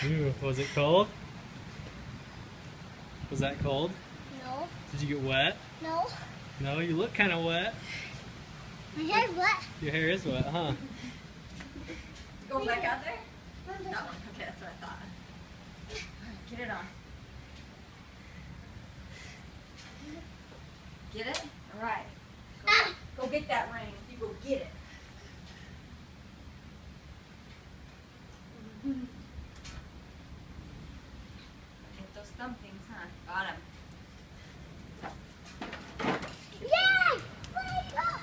Ooh, was it cold? Was that cold? No. Did you get wet? No. No, you look kind of wet. My hair's wet. Your hair is wet, huh? Going back out there? No. Okay, that's what I thought. Get it on. Get it? All right. Go get that ring. You go get it. Get those thumb things, huh? Got him. Yay! Wait up!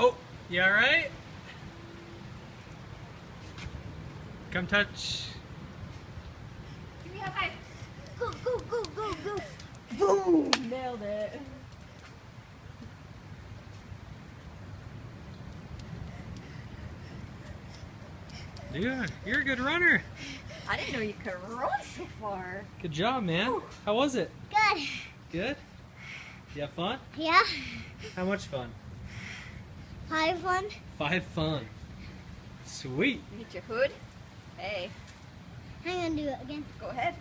Oh, you alright? Come touch. Give me a high five. Go, go, go, go, go. Boom! Nailed it. Dude, you're a good runner. I didn't know you could run so far. Good job, man. How was it? Good. Good? You have fun? Yeah. How much fun? 5-1. 5 fun. Sweet. Need your hood? Hey, I'm gonna do it again. go ahead.